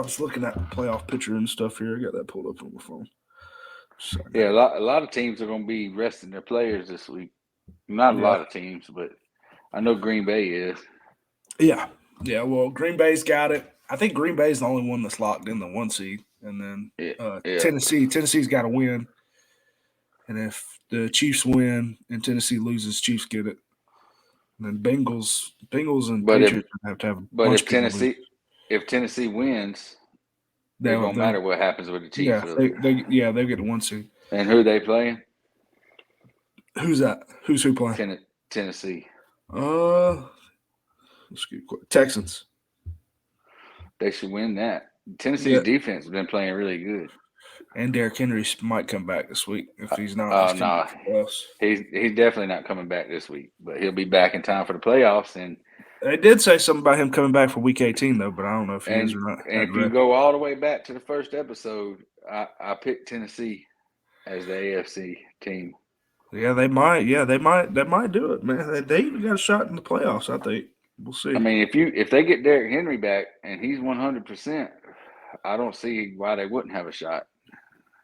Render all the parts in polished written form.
was looking at the playoff picture and stuff here. I got that pulled up on my phone. So, Yeah, a lot of teams are going to be resting their players this week. Not a lot of teams, but I know Green Bay is. Yeah. Well, Green Bay's got it. I think Green Bay's the only one that's locked in the 1 seed, and then Yeah. Tennessee's got to win. And if the Chiefs win and Tennessee loses, Chiefs get it. And then Bengals and But Patriots have to have a bunch of people lose. if Tennessee wins, it They'll, won't matter what happens with the Chiefs. yeah, they get the 1 seed. And who they playing? Who's that? Who's who playing? Tennessee. Let's get quick. Texans. They should win that. Tennessee's defense has been playing really good. And Derrick Henry might come back this week if he's not. No, he's definitely not coming back this week, but he'll be back in time for the playoffs. And they did say something about him coming back for Week 18 though, but I don't know if he is or not. And if you go all the way back to the first episode, I picked Tennessee as the AFC team. Yeah, they might. Yeah, they might do it, man. They even got a shot in the playoffs. I think we'll see. I mean, if they get Derrick Henry back and he's 100%, I don't see why they wouldn't have a shot.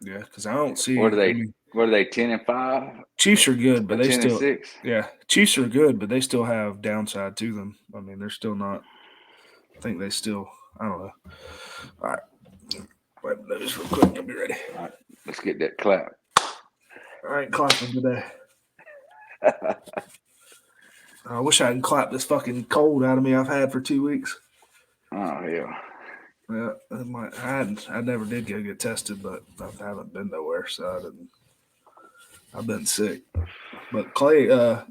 Yeah, because I don't see. What are they? What are they? 10-5. Chiefs are good, but they still. 10-6. Yeah, Chiefs are good, but they still have downside to them. I mean, they're still not. I think they still. I don't know. All right, wait a minute, real quick. I'll be ready. All right, let's get that clap. I ain't clapping today. I wish I hadn't clapped this fucking cold out of me I've had for 2 weeks. Oh yeah. Yeah, I never did go get tested, but I haven't been nowhere, so I didn't. I've been sick. But Clay,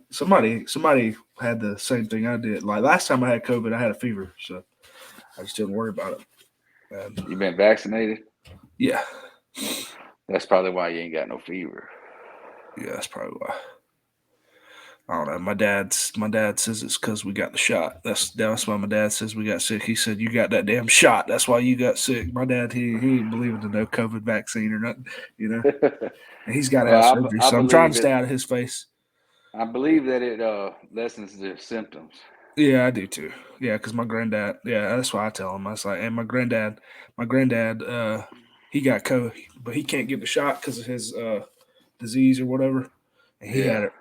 somebody had the same thing I did. Like last time I had COVID, I had a fever, so I just didn't worry about it. And, you been vaccinated? Yeah. That's probably why you ain't got no fever. Yeah, that's probably why. I don't know. My dad says it's because we got the shot. That's why my dad says we got sick. He said you got that damn shot. That's why you got sick. My dad he ain't believing in no COVID vaccine or nothing. You know, and he's got to have surgery. So I'm trying to stay out of his face. I believe that it lessens the symptoms. Yeah, I do too. Yeah, because my granddad. Yeah, that's why I tell him. I was like, and my granddad, he got COVID, but he can't get the shot because of his disease or whatever. And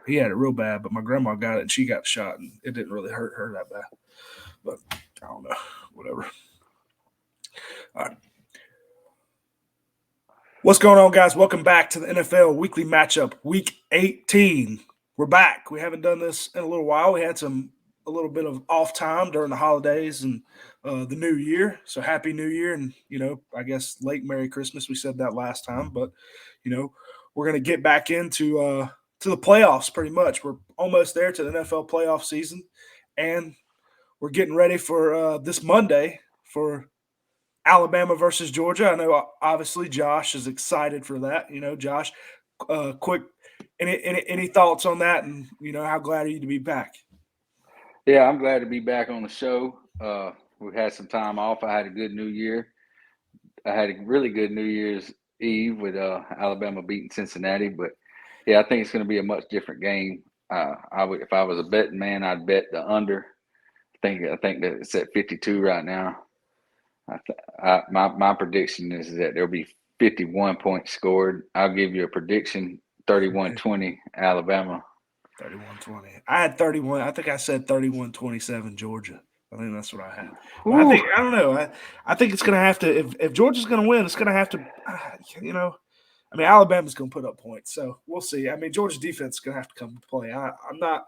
he had it real bad, but my grandma got it and she got shot and it didn't really hurt her that bad. But I don't know, whatever. All right. What's going on, guys? Welcome back to the NFL Weekly Matchup, Week 18. We're back. We haven't done this in a little while. We had a little bit of off time during the holidays and the New Year. So happy New Year and, I guess late Merry Christmas. We said that last time, but, we're going to get back into to the playoffs pretty much. We're almost there to the NFL playoff season, and we're getting ready for this Monday for Alabama versus Georgia. I know obviously Josh is excited for that. Josh, quick, any thoughts on that, and how glad are you to be back? Yeah, I'm glad to be back on the show. We've had some time off. I had a good New Year. I had a really good New Year's Eve with Alabama beating Cincinnati, but yeah, I think it's going to be a much different game. If I was a betting man, I'd bet the under. I think that it's at 52 right now. My prediction is that there'll be 51 points scored. I'll give you a prediction: 31-20 Alabama. 31-20. I had 31. I think I said 31-27 Georgia. I think that's what I had. I don't know. I think it's going to have to. If Georgia's going to win, it's going to have to. I mean, Alabama's going to put up points, so we'll see. I mean, Georgia's defense is going to have to come to play. I'm not,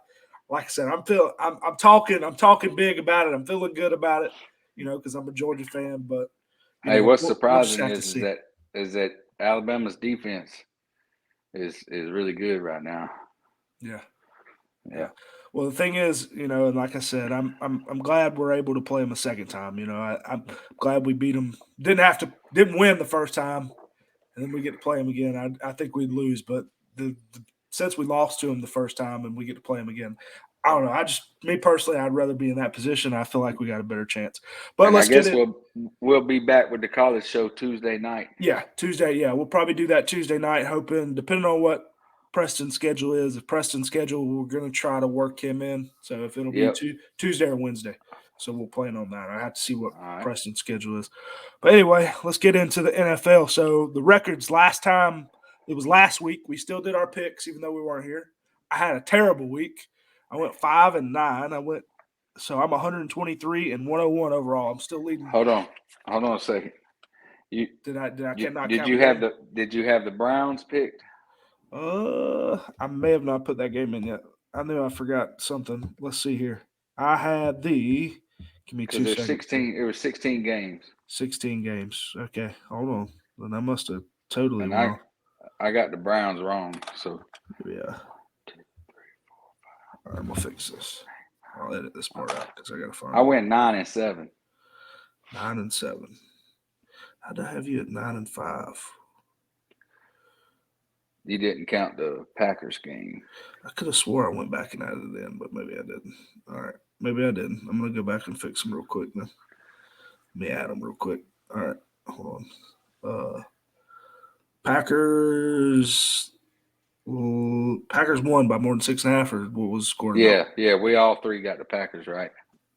like I said, I'm talking big about it. I'm feeling good about it, because I'm a Georgia fan. But hey, what's surprising is that Alabama's defense is really good right now. Yeah. Well, the thing is, and like I said, I'm glad we're able to play them a second time. I'm glad we beat them. Didn't win the first time. And then we get to play them again. I think we'd lose, but since we lost to them the first time and we get to play them again, I don't know. Me personally, I'd rather be in that position. I feel like we got a better chance. But I guess we'll be back with the college show Tuesday night. Yeah, Tuesday. Yeah, we'll probably do that Tuesday night, hoping, depending on what Preston's schedule is. If Preston's schedule, we're going to try to work him in. So if it'll be Tuesday or Wednesday. So we'll plan on that. I have to see what All right. Preston's schedule is. But anyway, let's get into the NFL. So the records last time, it was last week. We still did our picks, even though we weren't here. I had a terrible week. I went 5-9. So I'm 123 and 101 overall. I'm still leading. Hold on a second. Did you have the Browns picked? I may have not put that game in yet. I knew I forgot something. Let's see here. I had the. Give me 2 seconds. 16. It was 16 games. 16 games. Okay, hold on. Then I must have totally wrong. I got the Browns wrong. So yeah. All right, I'm gonna fix this. I'll edit this part out because I gotta find. I went 9-7. 9-7. How'd I have you at 9-5? You didn't count the Packers game. I could have swore I went back and added it in, but maybe I didn't. All right, maybe I didn't. I'm gonna go back and fix them real quick then. Let me add them real quick. All right, hold on. Packers won by more than 6.5, or what was the score? Yeah. We all three got the Packers right.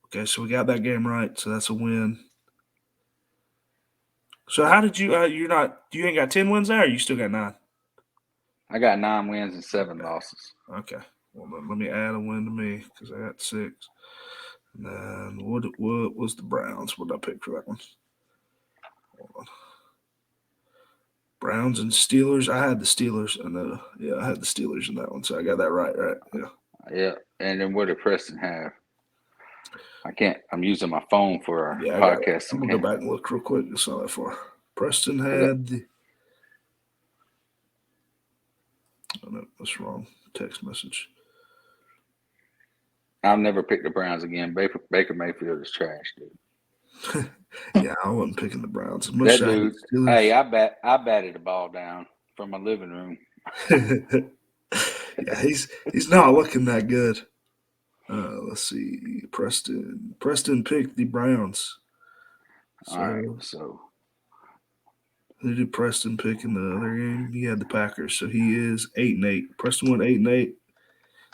Okay, so we got that game right. So that's a win. So how did you? You ain't got 10 wins there, or you still got 9? I got 9 wins and 7 losses. Okay. Well, let me add a win to me because I got 6. And then what was the Browns? What did I pick for that one? Hold on. Browns and Steelers. I had the Steelers, and I had the Steelers in that one, so I got that right? Yeah. Yeah. And then what did Preston have? I can't. I'm using my phone for our podcast. I'm gonna go back and look real quick. It's not that far. Preston had the. Oh, no, that's wrong. Text message. I'll never pick the Browns again. Baker Mayfield is trash, dude. Yeah, I wasn't picking the Browns. That dude. Hey, I batted the ball down from my living room. Yeah, he's not looking that good. Let's see. Preston picked the Browns. All right, so who did Preston pick in the other game? He had the Packers, so he is 8-8. Preston went 8-8.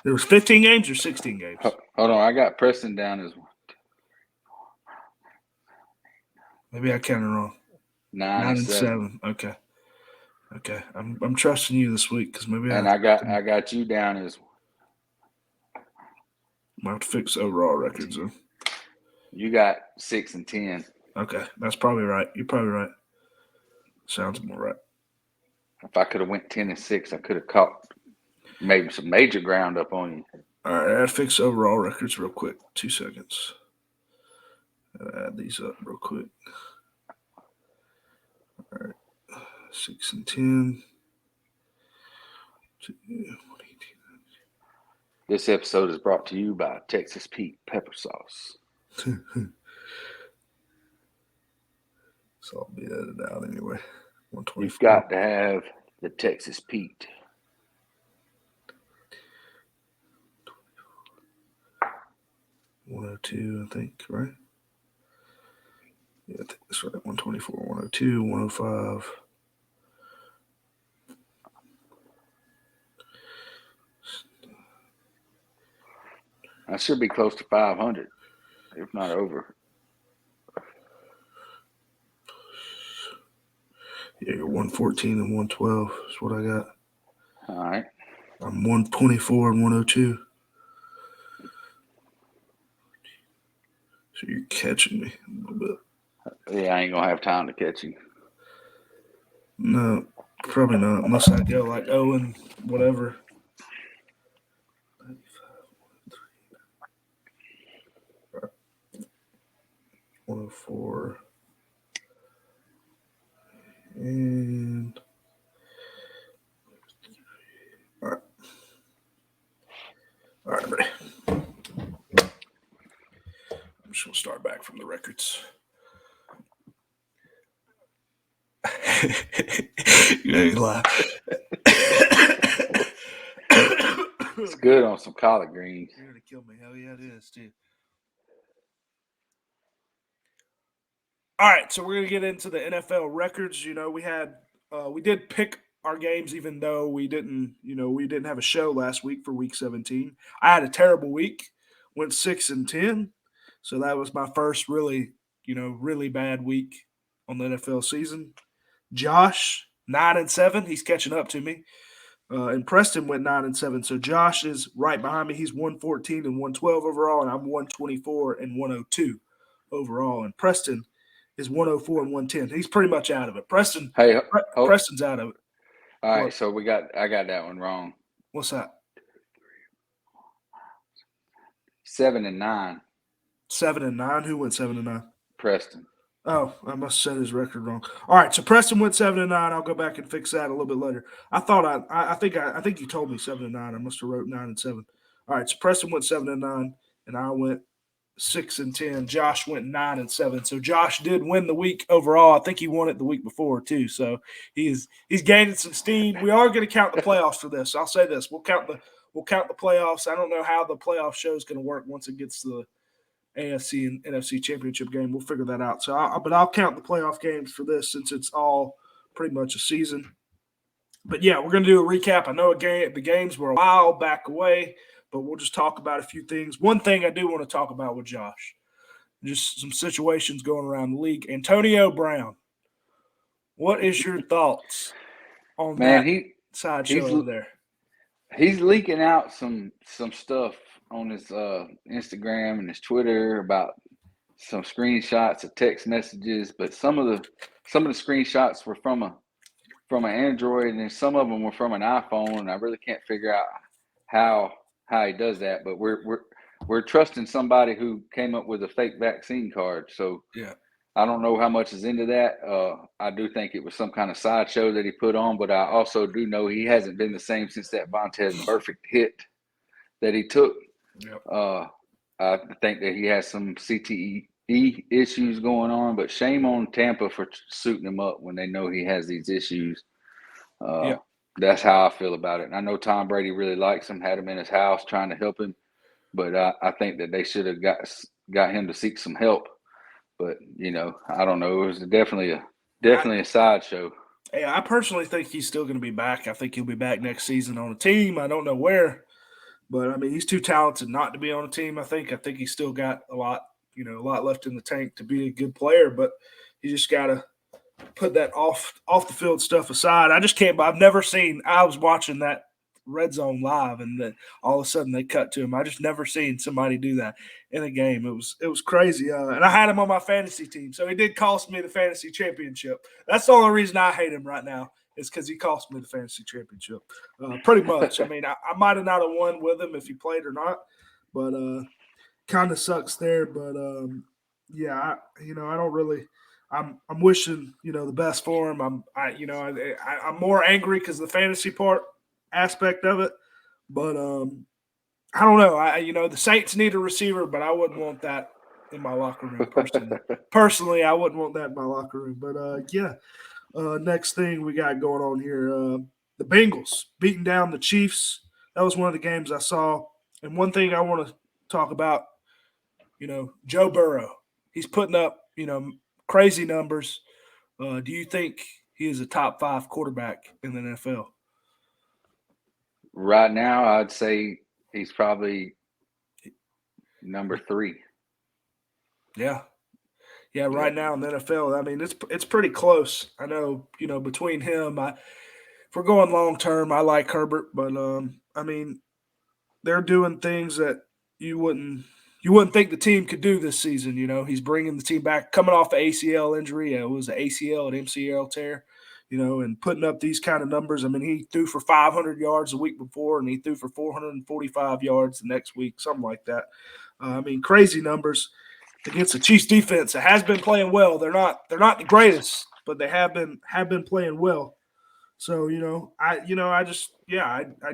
There was 15 games or 16 games. Hold on, I got Preston down as 1, 2, 3, 4, 5. Maybe I counted wrong. 9-7. Okay. I'm trusting you this week because maybe. And I got you down as. I have to fix overall records though. You got 6-10. Okay, that's probably right. You're probably right. Sounds more right. If I could have went 10-6, I could have caught maybe some major ground up on you. All right, I gotta fix overall records real quick. 2 seconds. Gotta add these up real quick. All right, 6-10. This episode is brought to you by Texas Pete Pepper Sauce. So I'll be edited out anyway. 124. You've got to have the Texas Pete. $102, I think, right? Yeah, I think that's right. 124, 102, 105. I should be close to 500, if not over. Yeah, you're 114 and 112 is what I got. All right. I'm 124 and 102. So you're catching me a little bit. Yeah, I ain't going to have time to catch you. No, probably not, unless I go like and whatever. 104. And all right. All right, ready. I'm just gonna start back from the records. You ain't lie. It's good on some collard greens. You're gonna kill me. Hell yeah, it is too. All right, so we're gonna get into the NFL records. You know, we did pick our games, even though we didn't have a show last week for week 17. I had a terrible week, went 6-10. So that was my first really bad week on the NFL season. Josh, 9-7. He's catching up to me. And Preston went 9-7. So Josh is right behind me. He's 114 and 112 overall, and I'm 124 and 102 overall. And Preston is 104 and 110. He's pretty much out of it. Preston's out of it. All right, what? So I got that one wrong. What's that? 7-9. 7-9. Who went 7-9? Preston. Oh, I must have said his record wrong. All right, so Preston went 7-9. I'll go back and fix that a little bit later. I think you told me 7-9. I must have wrote 9-7. All right, so Preston went 7-9, and I went 6-10. Josh went 9-7. So Josh did win the week overall. I think he won it the week before too. So he's gaining some steam. We are going to count the playoffs for this. I'll say this: we'll count the playoffs. I don't know how the playoff show is going to work once it gets to the AFC and NFC championship game. We'll figure that out. So, I'll count the playoff games for this since it's all pretty much a season. But yeah, we're going to do a recap. I know the games were a while back away, but we'll just talk about a few things. One thing I do want to talk about with Josh, just some situations going around the league. Antonio Brown, what is your thoughts on that sideshow over there? He's leaking out some stuff on his Instagram and his Twitter about some screenshots of text messages, but some of the screenshots were from an Android, and some of them were from an iPhone, and I really can't figure out how he does that. But we're trusting somebody who came up with a fake vaccine card. So yeah, I don't know how much is into that. I do think it was some kind of sideshow that he put on, but I also do know he hasn't been the same since that Vontaze perfect hit that he took. Yep. I think that he has some CTE issues going on, but shame on Tampa for suiting him up when they know he has these issues. That's how I feel about it. And I know Tom Brady really likes him, had him in his house trying to help him, but I think that they should have got him to seek some help. But I don't know. It was definitely a sideshow. Yeah, I personally think he's still going to be back. I think he'll be back next season on a team. I don't know where. But I mean, he's too talented not to be on a team. I think he's still got a lot left in the tank to be a good player. But you just got to put that off the field stuff aside. I just can't. I've never seen. I was watching that Red Zone live, and then all of a sudden they cut to him. I just never seen somebody do that in a game. It was crazy. And I had him on my fantasy team, so he did cost me the fantasy championship. That's the only reason I hate him right now. Is because he cost me the fantasy championship. Pretty much. I mean, I might have not have won with him if he played or not, but kind of sucks there. But I don't really. I'm wishing the best for him. I'm more angry because of the fantasy aspect of it, but I don't know. The Saints need a receiver, but I wouldn't want that in my locker room personally. Personally, I wouldn't want that in my locker room. But next thing we got going on here, the Bengals beating down the Chiefs. That was one of the games I saw. And one thing I want to talk about, Joe Burrow. He's putting up, crazy numbers. Do you think he is a top 5 quarterback in the NFL? Right now, I'd say he's probably number 3. Yeah. Yeah, right now in the NFL, I mean, it's pretty close. I know, between him, if we're going long term, I like Herbert, but I mean, they're doing things that you wouldn't think the team could do this season. He's bringing the team back, coming off the ACL injury. It was an ACL and MCL tear, and putting up these kind of numbers. I mean, he threw for 500 yards the week before, and he threw for 445 yards the next week, something like that. I mean, crazy numbers. Against the Chiefs defense, it has been playing well. They're not the greatest, but they have been playing well. So I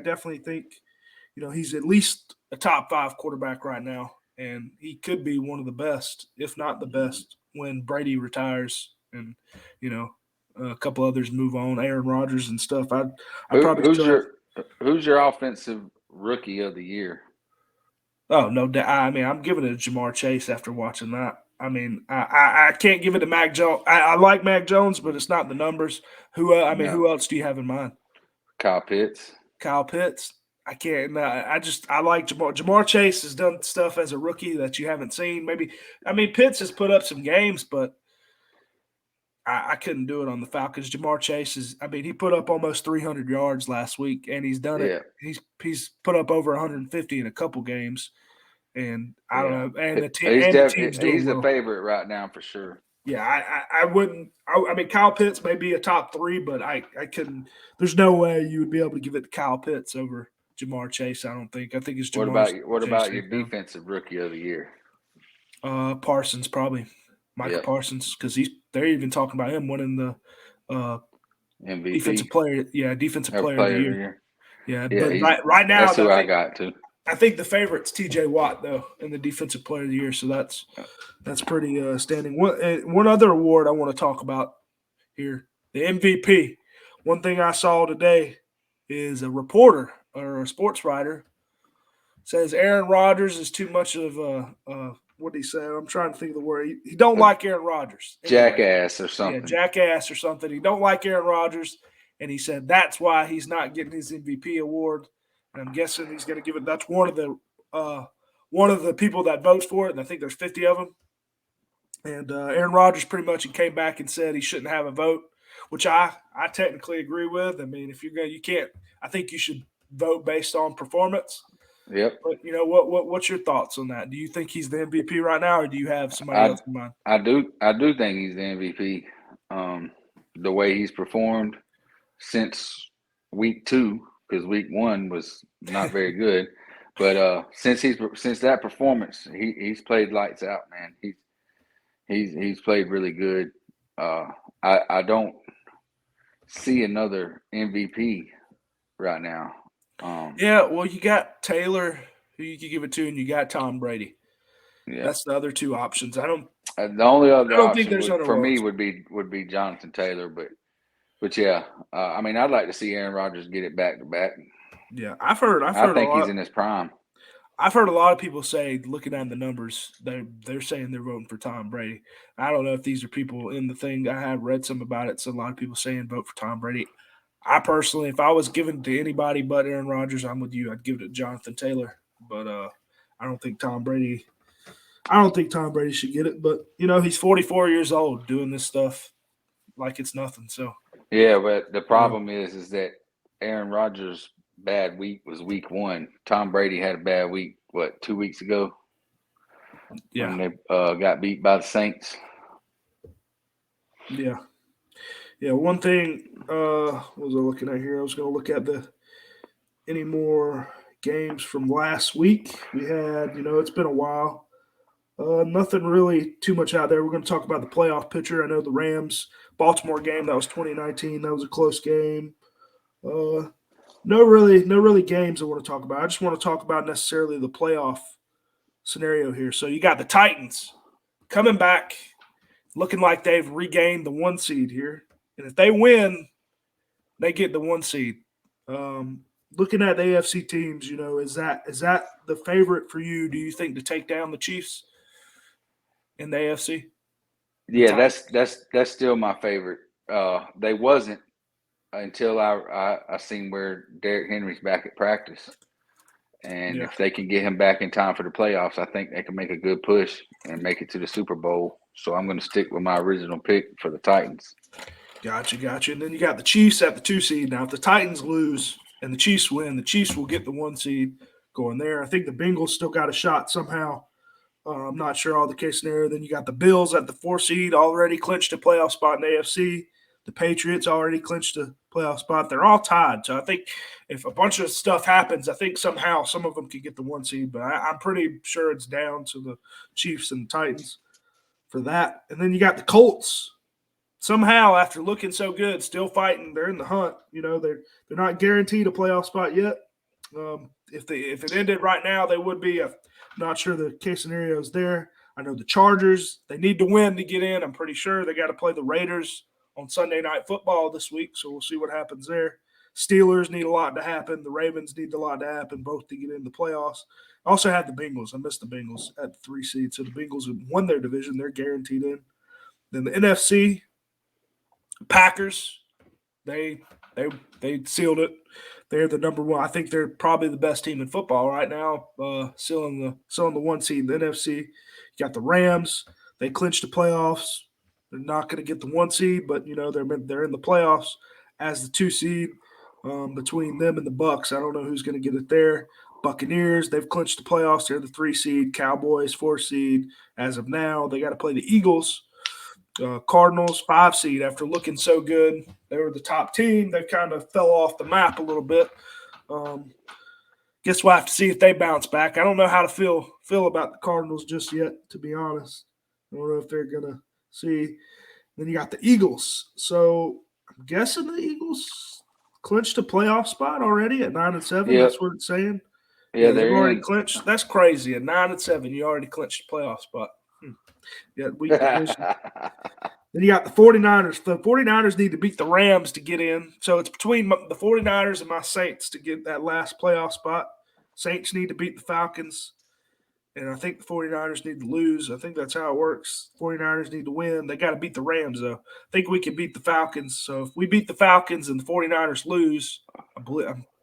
definitely think he's at least a top 5 quarterback right now, and he could be one of the best, if not the best, when Brady retires and a couple others move on, Aaron Rodgers and stuff. Who's your offensive rookie of the year? Oh, no doubt. I mean, I'm giving it to Jamar Chase after watching that. I mean, I can't give it to Mac Jones. I like Mac Jones, but it's not the numbers. Who else do you have in mind? Kyle Pitts. Kyle Pitts. I can't. I like Jamar. Jamar Chase has done stuff as a rookie that you haven't seen. Maybe Pitts has put up some games, but I couldn't do it on the Falcons. Jamar Chase is. He put up almost 300 yards last week, and he's done it. Yeah. He's put up over 150 in a couple games, and I don't know. And the team's doing he's well. the favorite right now for sure. Yeah, I wouldn't. Kyle Pitts may be a top 3, but I couldn't. There's no way you would be able to give it to Kyle Pitts over Jamar Chase. I don't think. I think it's Jamar. What about your defensive rookie of the year? Parsons, probably Micah Parsons, because they're even talking about him winning the MVP, defensive player. Yeah, defensive player of the year. Yeah, but right now, that's who I got too. I think the favorite's T.J. Watt though in the defensive player of the year. So that's pretty standing. One other award I want to talk about here, the MVP. One thing I saw today is a reporter or a sports writer says Aaron Rodgers is too much of a what did he say? I'm trying to think of the word. He don't like Aaron Rodgers. Jackass or something. Yeah, jackass or something. He don't like Aaron Rodgers, and he said that's why he's not getting his MVP award. And I'm guessing he's going to give it. That's one of the people that votes for it, and I think there's 50 of them. And Aaron Rodgers pretty much came back and said he shouldn't have a vote, which I technically agree with. If you're going, you can't. I think you should vote based on performance. Yep. But what's your thoughts on that? Do you think he's the MVP right now, or do you have somebody else in mind? I do think he's the MVP. The way he's performed since week 2, because week 1 was not very good, but since that performance, he's played lights out, man. He's played really good. I don't see another MVP right now. Well, you got Taylor, who you could give it to, and you got Tom Brady. Yeah, that's the other 2 options. I don't. The only other option for me would be Jonathan Taylor, but yeah, I'd like to see Aaron Rodgers get it back to back. Yeah, I've heard. I think he's in his prime. I've heard a lot of people say, looking at the numbers, they're saying they're voting for Tom Brady. I don't know if these are people in the thing. I have read some about it. So a lot of people saying vote for Tom Brady. I personally, if I was given to anybody but Aaron Rodgers, I'm with you. I'd give it to Jonathan Taylor. But I don't think Tom Brady should get it. But he's 44 years old doing this stuff like it's nothing. So yeah, but the problem is that Aaron Rodgers' bad week was week 1. Tom Brady had a bad week, 2 weeks ago? Yeah. When they got beat by the Saints. Yeah. Yeah, one thing, what was I looking at here? I was going to look at any more games from last week. We had, it's been a while. Nothing really too much out there. We're going to talk about the playoff picture. I know the Rams-Baltimore game, that was 2019. That was a close game. No really games I want to talk about. I just want to talk about necessarily the playoff scenario here. So you got the Titans coming back, looking like they've regained the 1 seed here. And if they win, they get the 1 seed. Looking at the AFC teams, is that the favorite for you? Do you think to take down the Chiefs in the AFC? Yeah, that's still my favorite. They wasn't until I seen where Derrick Henry's back at practice. And if they can get him back in time for the playoffs, I think they can make a good push and make it to the Super Bowl. So I'm going to stick with my original pick for the Titans. Gotcha. And then you got the Chiefs at the 2 seed. Now, if the Titans lose and the Chiefs win, the Chiefs will get the 1 seed going there. I think the Bengals still got a shot somehow. I'm not sure all the case scenario. Then you got the Bills at the 4 seed, already clinched a playoff spot in the AFC. The Patriots already clinched a playoff spot. They're all tied. So I think if a bunch of stuff happens, I think somehow some of them could get the 1 seed. But I'm pretty sure it's down to the Chiefs and the Titans for that. And then you got the Colts. Somehow, after looking so good, still fighting. They're in the hunt. They're not guaranteed a playoff spot yet. If it ended right now, they would be. I'm not sure the case scenario is there. I know the Chargers, they need to win to get in. I'm pretty sure they got to play the Raiders on Sunday Night Football this week, so we'll see what happens there. Steelers need a lot to happen. The Ravens need a lot to happen, both to get in the playoffs. I also have the Bengals. I missed the Bengals at the 3 seed, so the Bengals have won their division. They're guaranteed in. Then the NFC, Packers, they sealed it. They're the number one. I think they're probably the best team in football right now. Still in the 1 seed in the NFC. You got the Rams. They clinched the playoffs. They're not going to get the 1 seed, but they're in the playoffs as the 2 seed. Between them and the Bucks, I don't know who's going to get it there. Buccaneers, they've clinched the playoffs. They're the 3 seed. Cowboys, 4 seed. As of now, they got to play the Eagles. Cardinals, 5 seed. After looking so good, they were the top team. They kind of fell off the map a little bit. Guess we'll have to see if they bounce back. I don't know how to feel about the Cardinals just yet, to be honest. I don't know if they're going to see. Then you got the Eagles. So I'm guessing the Eagles clinched a playoff spot already at 9-7. Yep. That's what it's saying. Yeah, they've already clinched. That's crazy. At 9-7, you already clinched a playoff spot. Yeah, weak division. Then you got the 49ers. The 49ers need to beat the Rams to get in. So it's between the 49ers and my Saints to get that last playoff spot. Saints need to beat the Falcons. And I think the 49ers need to lose. I think that's how it works. 49ers need to win. They got to beat the Rams, though. I think we can beat the Falcons. So if we beat the Falcons and the 49ers lose,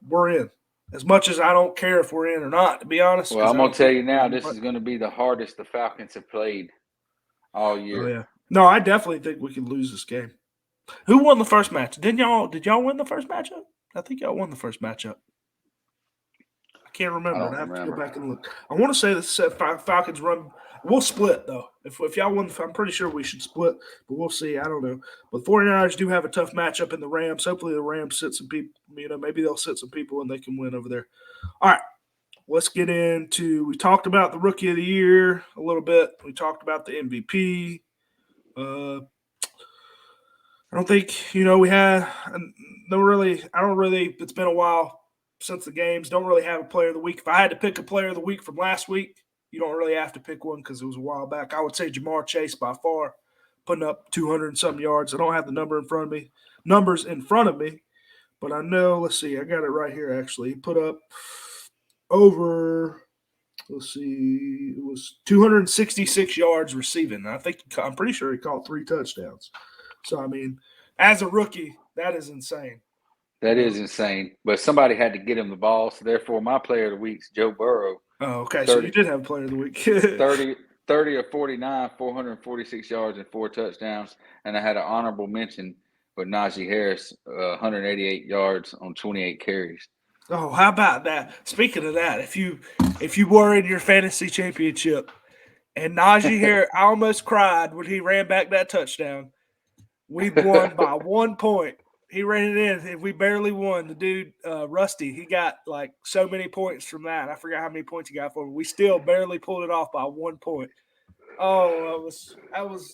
we're in. As much as I don't care if we're in or not, to be honest. Well, I'm going to tell you now, this is going to be the hardest the Falcons have played all year. Oh, yeah. No, I definitely think we can lose this game. Who won the first match? Did y'all win the first matchup? I think y'all won the first matchup. I can't remember. I have to go back and look. I want to say the Falcons run. We'll split, though. If y'all win, I'm pretty sure we should split, but we'll see. I don't know. But 49ers do have a tough matchup in the Rams. Hopefully the Rams sit some people. Maybe they'll sit some people and they can win over there. All right. Let's get into – we talked about the Rookie of the Year a little bit. We talked about the MVP. I don't think, we had – it's been a while since the games. Don't really have a player of the week. If I had to pick a player of the week from last week, you don't really have to pick one because it was a while back. I would say Jamar Chase by far, putting up 200 and some yards. I don't have the numbers in front of me, but I know – let's see. I got it right here, actually. He put up – over, let's see, it was 266 yards receiving. I'm pretty sure he caught 3 touchdowns. So, as a rookie, that is insane. That is insane. But somebody had to get him the ball, so therefore my player of the week is Joe Burrow. Oh, okay. So you did have a player of the week. 30 of 49, 446 yards and 4 touchdowns. And I had an honorable mention with Najee Harris, 188 yards on 28 carries. Oh, how about that? Speaking of that, if you were in your fantasy championship and Najee Harris, I almost cried when he ran back that touchdown. We won by 1 point. He ran it in, and we barely won. The dude, Rusty, he got like so many points from that. I forgot how many points he got for, but we still barely pulled it off by 1 point. Oh, that was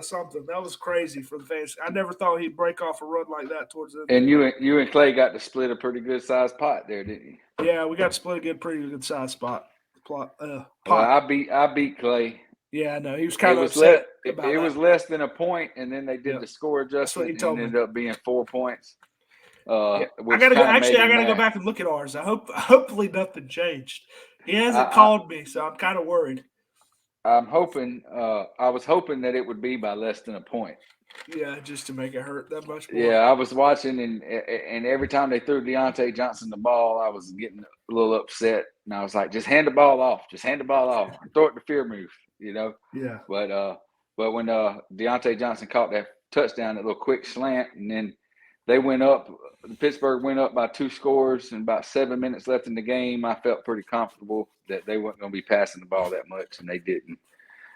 something. That was crazy for the fans. I never thought he'd break off a run like that towards the end. And you and Clay got to split a pretty good sized pot there, didn't you? Yeah, we got to split a pretty good sized pot. Well, I beat Clay. Yeah, I know. He was kind of upset about it that. was less than a point, and then they did the score adjustment, and it ended up being 4 points. I gotta go back and look at ours. Hopefully nothing changed. He hasn't called me, so I'm kind of worried. I'm hoping. I was hoping that it would be by less than a point. Yeah, just to make it hurt that much more. Yeah, I was watching, and every time they threw Deontay Johnson the ball, I was getting a little upset, and I was like, "Just hand the ball off. Just hand the ball off. Throw it to fear move." Yeah. But when Deontay Johnson caught that touchdown, that little quick slant, and then they went up. Pittsburgh went up by 2 scores, and about 7 minutes left in the game. I felt pretty comfortable that they weren't going to be passing the ball that much, and they didn't.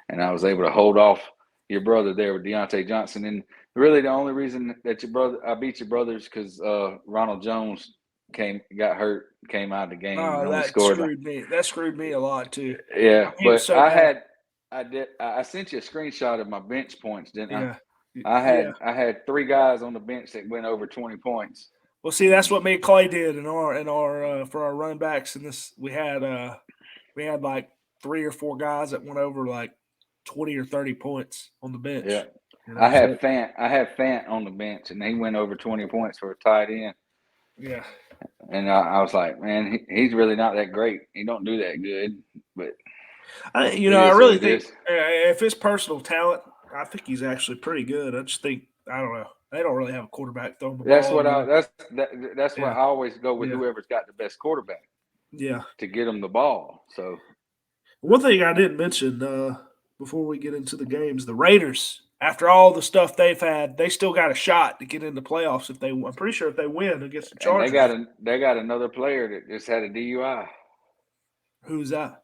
And I was able to hold off your brother there with Deontay Johnson. And really, the only reason that I beat your brother is because Ronald Jones got hurt, came out of the game. Oh, that screwed me. That screwed me a lot too. Yeah, but I sent you a screenshot of my bench points, didn't I? I had 3 guys on the bench that went over 20 points. Well, see, that's what me and Clay did in our for our running backs. And this we had like 3 or 4 guys that went over like 20 or 30 points on the bench. Yeah, I have Fant on the bench, and he went over 20 points for a tight end. Yeah, and I was like, man, he's really not that great. He don't do that good, but I really think if it's personal talent, I think he's actually pretty good. I just think I don't know. They don't really have a quarterback throwing the That's ball. what Anymore. that's why I always go with Yeah. whoever's got the best quarterback. Yeah. To get them the ball. So one thing I didn't mention before we get into the games, the Raiders. After all the stuff they've had, they still got a shot to get into playoffs if they. I'm pretty sure if they win against the and Chargers. they got another player that just had a DUI. Who's that?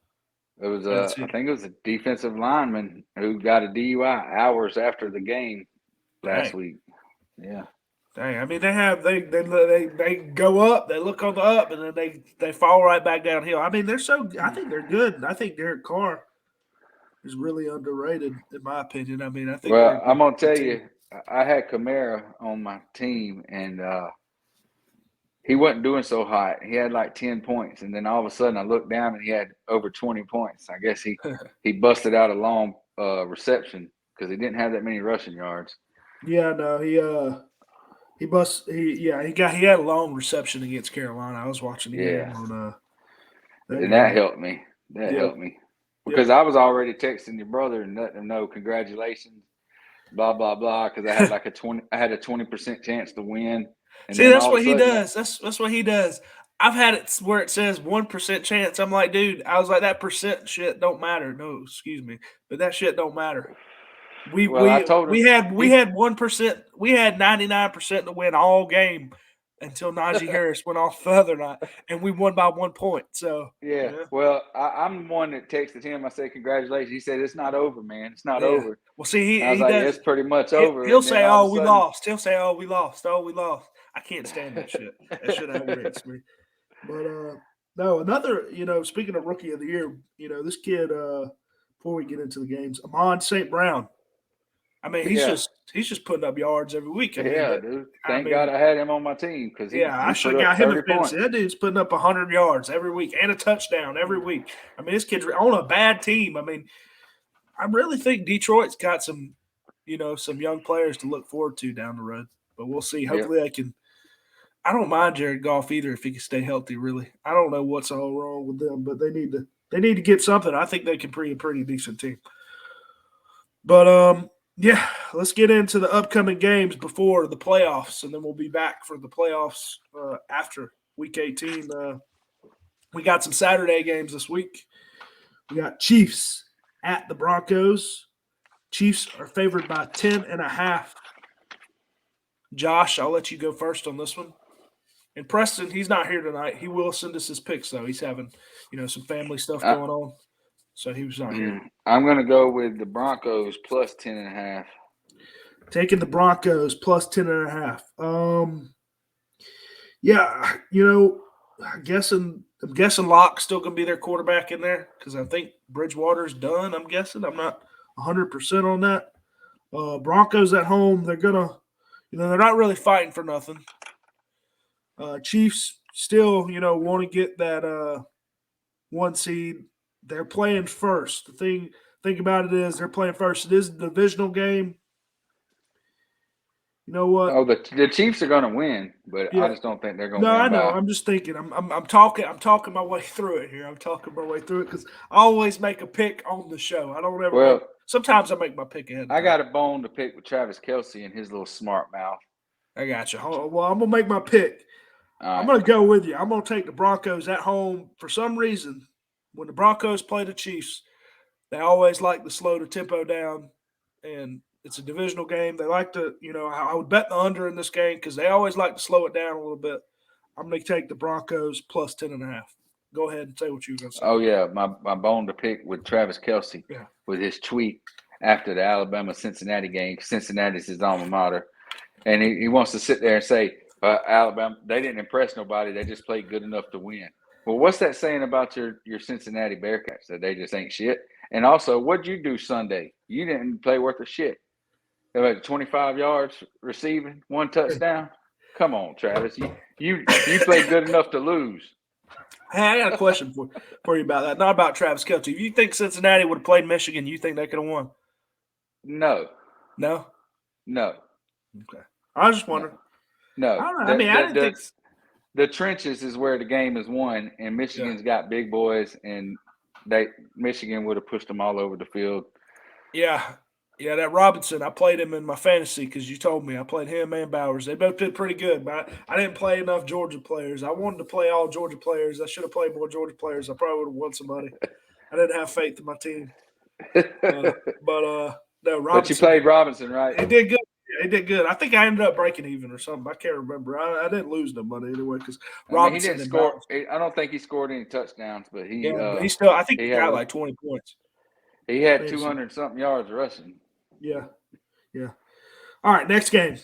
It was That's I it. think it was a defensive lineman who got a DUI hours after the game last week. Yeah. Dang, I mean they go up, they look on the up, and then they fall right back downhill. I mean I think they're good. And I think Derek Carr is really underrated in my opinion. I mean I think they're a I'm gonna good tell team. you, I had Kamara on my team, and he wasn't doing so hot. He had like 10 points, and then all of a sudden I looked down and he had over 20 points. I guess he busted out a long reception because he didn't have that many rushing yards. Yeah, no, he had a long reception against Carolina. I was watching the game on and that helped me. That Yep. helped me because I was already texting your brother and letting him know congratulations, blah blah blah. Because I had like I had a 20% chance to win. And See, then that's all of what a he sudden, does. That's what he does. I've had it where it says 1% chance. I'm like, dude, I was like, that percent shit don't matter. No, excuse me, but that shit don't matter. I told him We had 1%. We had 99% to win all game until Najee Harris went off the other night, and we won by 1 point. So yeah. Well, I'm the one that texted him. I said congratulations. He said it's not over, man. It's not yeah. over. Well, see, And I was he like, does. it's pretty much over. He'll And then say, all "Oh, of a we sudden, lost." He'll say, "Oh, we lost. Oh, we lost." I can't stand that shit. That shit aggravates me. But no, another. Speaking of rookie of the year, this kid. Before we get into the games, Amon St. Brown. I mean, he's yeah, just putting up yards every week. I mean, yeah, dude. Thank God I had him on my team because I he should put have up got him in 30 fantasy. points. That dude's putting up 100 yards every week and a touchdown every week. I mean, this kid's on a bad team. I mean, I really think Detroit's got some young players to look forward to down the road. But we'll see. Yep. Hopefully, they can. I don't mind Jared Goff either if he can stay healthy. Really, I don't know what's all wrong with them, but they need to get something. I think they can be a pretty decent team. But yeah, let's get into the upcoming games before the playoffs, and then we'll be back for the playoffs after Week 18. We got some Saturday games this week. We got Chiefs at the Broncos. Chiefs are favored by 10.5. Josh, I'll let you go first on this one. And Preston, he's not here tonight. He will send us his picks, though. He's having, some family stuff going on. So he was not here. I'm going to go with the Broncos plus 10.5. Taking the Broncos plus 10.5. Yeah, I'm guessing Locke's still going to be their quarterback in there because I think Bridgewater's done, I'm guessing. I'm not 100% on that. Broncos at home, they're going to, they're not really fighting for nothing. Chiefs still, want to get that 1 seed. They're playing first. The thing about it is they're playing first. It is a divisional game. You know what? Oh, the Chiefs are going to win, but I just don't think they're going to win. No, I know. I'm just thinking. I'm talking my way through it here. I'm talking my way through it because I always make a pick on the show. I don't ever. Well, sometimes I make my pick ahead. I got a bone to pick with Travis Kelce and his little smart mouth. I got you. Well, I'm gonna make my pick. I'm gonna go with you. I'm gonna take the Broncos at home. For some reason, when the Broncos play the Chiefs, they always like to slow the tempo down, and it's a divisional game. They like to, I would bet the under in this game because they always like to slow it down a little bit. I'm going to take the Broncos plus 10.5. Go ahead and say what you were going to say. Oh, yeah. My bone to pick with Travis Kelce with his tweet after the Alabama-Cincinnati game. Cincinnati's his alma mater. And he wants to sit there and say, Alabama, they didn't impress nobody. They just played good enough to win. Well, what's that saying about your Cincinnati Bearcats, that they just ain't shit? And also, what'd you do Sunday? You didn't play worth a shit. About 25 yards receiving, 1 touchdown. Come on, Travis. You played good enough to lose. Hey, I got a question for you about that. Not about Travis Kelce. If you think Cincinnati would have played Michigan, you think they could have won? No. No? No. Okay. I was just wondering. No. I don't know. I didn't think – the trenches is where the game is won, and Michigan's got big boys, and Michigan would have pushed them all over the field. Yeah. Yeah, that Robinson, I played him in my fantasy because you told me. I played him and Bowers. They both did pretty good, but I didn't play enough Georgia players. I wanted to play all Georgia players. I should have played more Georgia players. I probably would have won some money. I didn't have faith in my team. But no, But you Robinson, played Robinson, right? he did good. Yeah, he did good. I think I ended up breaking even or something. I can't remember. I didn't lose no money anyway because I mean, he Robinson didn't and score. Bowers. I don't think he scored any touchdowns, but Yeah, but he still. I think he he had got like 20 points. he had Fantasy. 200 something yards rushing. Yeah, yeah. All right, next game.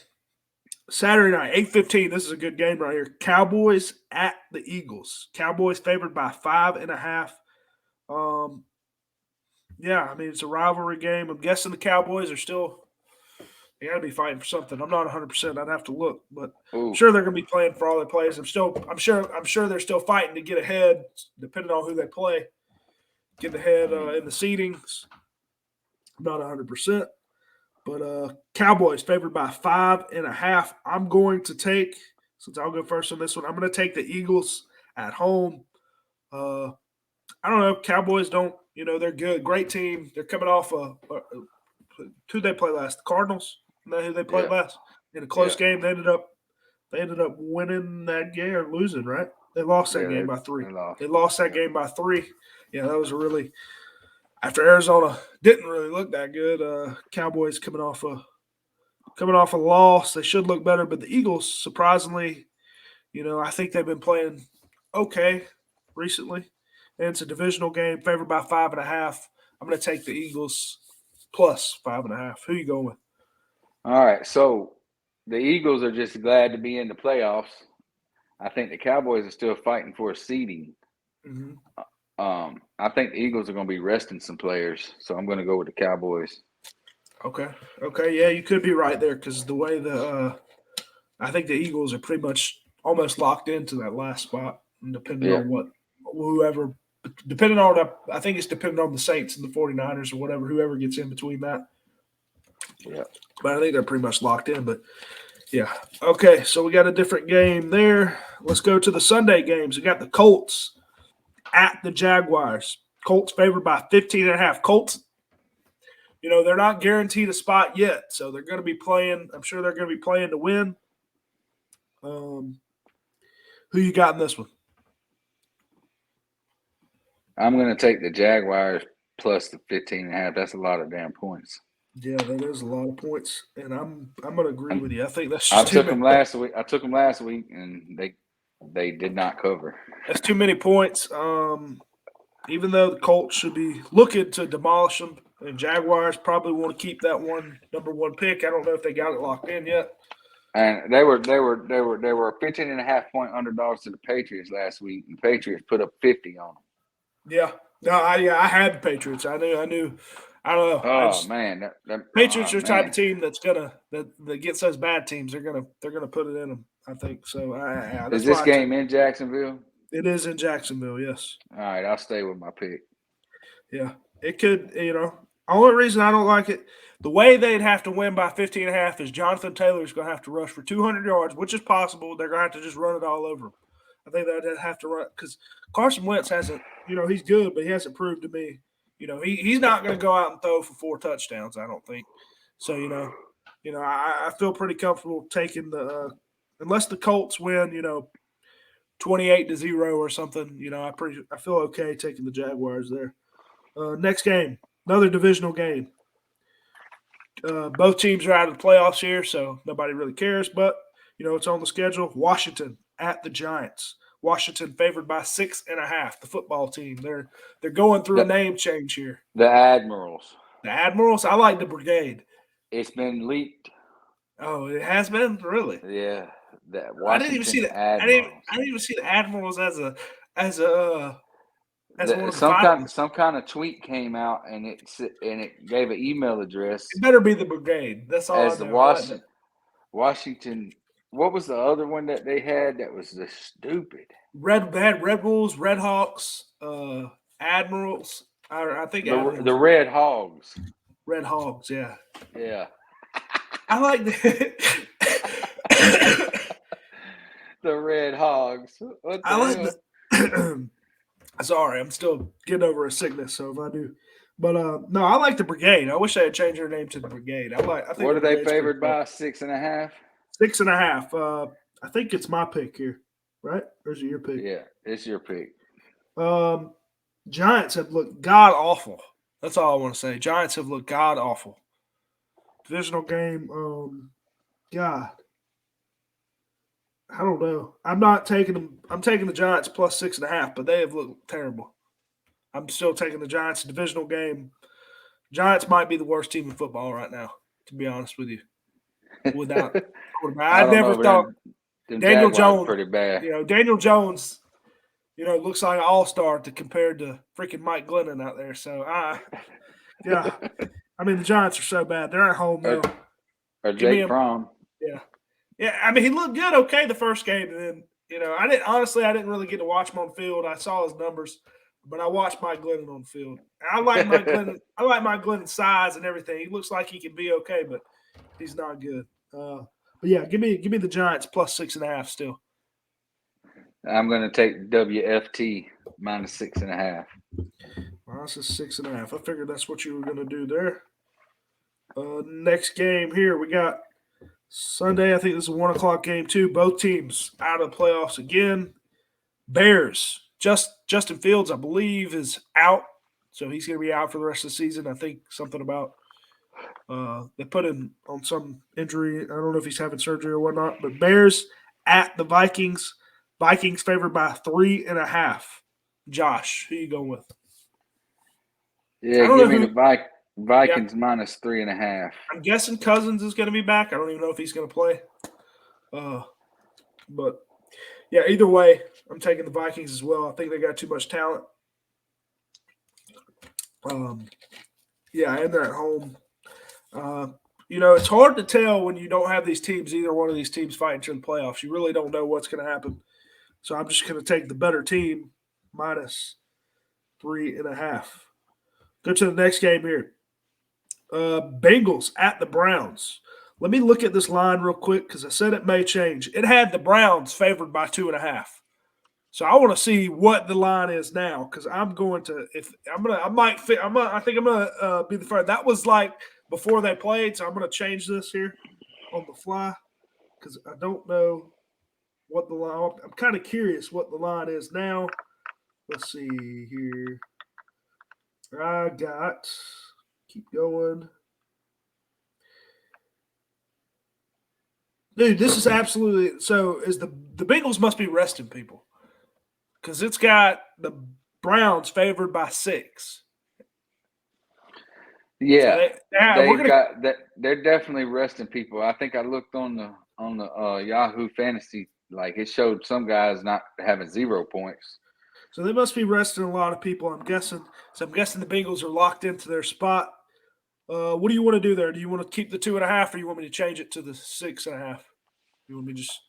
Saturday night, 8:15. This is a good game right here. Cowboys at the Eagles. Cowboys favored by 5.5. Yeah, I mean it's a rivalry game. I'm guessing the Cowboys are still they gotta be fighting for something. I'm not 100%. I'd have to look, but I'm Ooh, sure they're gonna be playing for all their plays. I'm sure they're still fighting to get ahead, depending on who they play. Get ahead in the seedings. I'm not 100%. But Cowboys favored by 5.5. I'm going to take, since I'll go first on this one, I'm going to take the Eagles at home. I don't know. Cowboys don't, they're good. Great team. They're coming off who they play last? The Cardinals. Isn't that who they played yeah, last? In a close yeah, game, they ended up winning that game or losing, right? They lost that yeah. game by 3. They lost. They lost that game by 3. Yeah, that was a really after Arizona didn't really look that good. Cowboys coming off a loss. They should look better, but the Eagles, surprisingly, I think they've been playing okay recently. And it's a divisional game, favored by 5.5. I'm going to take the Eagles plus 5.5. Who you going with? All right, so the Eagles are just glad to be in the playoffs. I think the Cowboys are still fighting for a seeding. Mm-hmm. I think the Eagles are going to be resting some players, so I'm going to go with the Cowboys. Okay. Yeah, you could be right there because the way I think the Eagles are pretty much almost locked into that last spot, depending Yeah, on whoever, depending on, I think it's depending on the Saints and the 49ers or whoever gets in between that. yeah. But I think they're pretty much locked in. But yeah. Okay, so we got a different game there. Let's go to the Sunday games. We got the Colts at the Jaguars. Colts favored by 15.5. Colts, they're not guaranteed a spot yet. So they're going to be playing. I'm sure they're going to be playing to win. Who you got in this one? I'm going to take the Jaguars plus the 15.5. That's a lot of damn points. Yeah, that is a lot of points, and I'm going to agree with you. I think that's I just too took them many. last week. I took them last week, and they did not cover. That's too many points. Even though the Colts should be looking to demolish them, and Jaguars probably want to keep that number one pick. I don't know if they got it locked in yet. And they were 15.5 point underdogs to the Patriots last week. And the Patriots put up 50 on them. Yeah, no, I had the Patriots. I knew. I don't know. Oh man, Patriots are the type man. of team that gets those bad teams. They're gonna put it in them. I think so. Is That's this why game in Jacksonville? it is in Jacksonville. Yes. All right, I'll stay with my pick. Yeah, it could. Only reason I don't like it, the way they'd have to win by 15.5 is Jonathan Taylor's going to have to rush for 200 yards, which is possible. They're going to have to just run it all over him. I think they'd have to run because Carson Wentz hasn't. He's good, but he hasn't proved to me. He's not going to go out and throw for 4 touchdowns. I don't think. So I feel pretty comfortable taking the unless the Colts win. 28-0 or something. I feel okay taking the Jaguars there. Next game, another divisional game. Both teams are out of the playoffs here, so nobody really cares. But it's on the schedule. Washington at the Giants. Washington favored by 6.5. The football team. They're going through a name change here. The Admirals. The Admirals. I like the Brigade. It's been leaked. Oh, it has been really. Yeah, that Washington I didn't even see Admirals. I didn't even see the Admirals as one of the some kind of tweet came out and it gave an email address. It better be the Brigade. That's all. As the Washington. What was the other one that they had that was the stupid? They had Red Bulls, Red Hawks, Admirals. I think the Red Hogs. Red Hogs, yeah. Yeah. I like the the Red Hogs. Sorry, I'm still getting over a sickness, so if I do But no, I like the Brigade. I wish they had changed their name to the Brigade. I think What the are they Brigade's favored pretty cool. by? 6.5? 6.5. I think it's my pick here, right? Or is it your pick? Yeah, it's your pick. Giants have looked god awful. That's all I want to say. Giants have looked god awful. Divisional game. God, I don't know. I'm not taking them. I'm taking the Giants plus 6.5, but they have looked terrible. I'm still taking the Giants divisional game. Giants might be the worst team in football right now, to be honest with you. Without quarterback, I I don't never know, but thought them Daniel Jaguars Jones. pretty bad. Daniel Jones. Looks like an all-star compared to freaking Mike Glennon out there. So yeah. I mean, the Giants are so bad. They're at home though. Or Give me Jake Fromm. Yeah. Yeah, I mean, he looked good, okay, the first game, and then I didn't really get to watch him on the field. I saw his numbers, but I watched Mike Glennon on the field. And I like Mike Glennon. I like Mike Glennon's size and everything. He looks like he can be okay, but he's not good. But yeah, give me the Giants plus 6.5 still. I'm going to take WFT minus 6.5. Well, this is 6.5. I figured that's what you were going to do there. Next game here, we got Sunday. I think this is a 1:00 game too. Both teams out of the playoffs again. Bears. Justin Fields, I believe, is out, so he's going to be out for the rest of the season. I think something about they put him on some injury. I don't know if he's having surgery or whatnot. But Bears at the Vikings. Vikings favored by 3.5. Josh, who you going with? Yeah, give me the Vikings minus 3.5. I'm guessing Cousins is going to be back. I don't even know if he's going to play. But yeah, either way, I'm taking the Vikings as well. I think they got too much talent. Yeah, and they're at home. It's hard to tell when you don't have these teams, either one of these teams fighting to the playoffs. You really don't know what's going to happen. So I'm just going to take the better team minus 3.5. Go to the next game here. Bengals at the Browns. Let me look at this line real quick because I said it may change. It had the Browns favored by 2.5. So I want to see what the line is now because I'm going to I think I'm gonna be the first. That was like before they played, so I'm gonna change this here on the fly because I don't know what the line. I'm kind of curious what the line is now. Let's see here. I got keep going. Dude, this is absolutely so. Is the Bengals must be resting people because it's got the Browns favored by 6. Yeah, So they're definitely resting people. I think I looked on the Yahoo Fantasy, like it showed some guys not having 0 points. So they must be resting a lot of people. I'm guessing. So I'm guessing the Bengals are locked into their spot. What do you want to do there? Do you want to keep the 2.5, or you want me to change it to the 6.5? You want me to just?